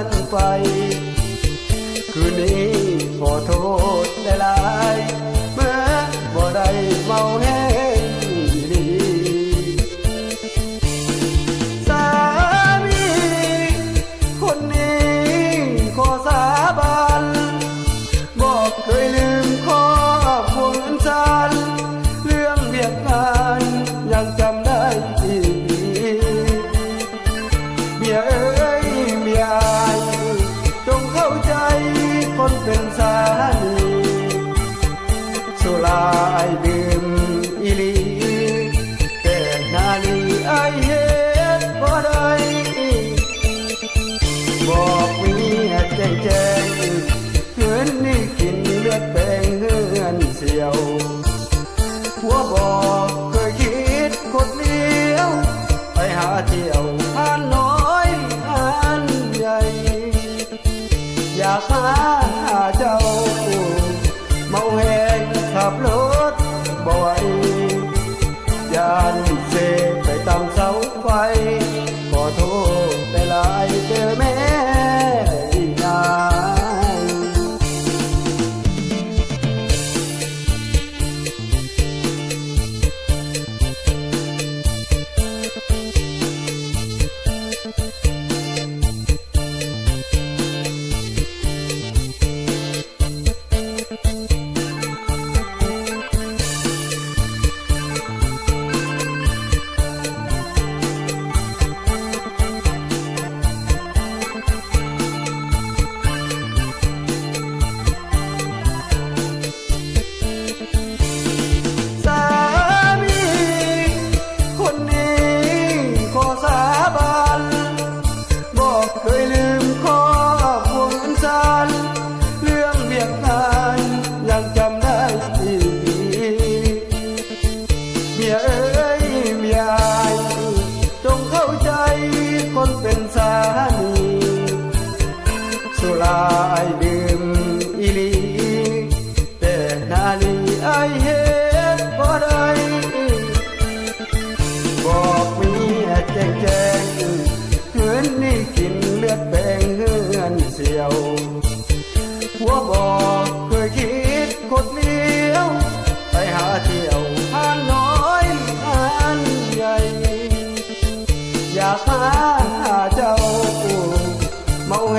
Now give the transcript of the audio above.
อนไปคืนนี้ขอโทษได้หลายเมื่อบ่ได้เมาแห้งดีสามีคนนี้ขอสาบานบอกเคยลืมข้อควงฉันเรื่องเบียดงานยังจำได้ดีเมียเอ้ยเมียอายจงเข้าใจคนเป็นสามีสุราไอดื่มอีลีแต่นาลีไอเฮ็ดบ่ได้บอกเมียแจ้งเงินนี่กินเลือดแปลงเฮือนเสียวหัวบอกเคยคิดคดเลี้ยวไปหาเที่ยวหาน้อยหานใหญ่อยากหาเจ้าเมาแหงขับรถบ่ไหวยานเสไปตามเสาไฟขอโทษได้หลายเจอแม่อีนายเคยลืมข้อควงฉันเรื่องเบียดงานยังจำได้ดีเมียเอ้ยเมียอายจงเข้าใจคนเป็นสามีสุราไอดื่มอีลีแต่นาลีไอเฮ็ดบ่ได้บอกเมียแจ้งเงินนี่กินเลือดแปลงเฮือนเสียวหัวบอกเคยคิดคดเลี้ยวไปหาเที่ยวหาน้อยหานใหญ่อยากหาเจ้าเมาแห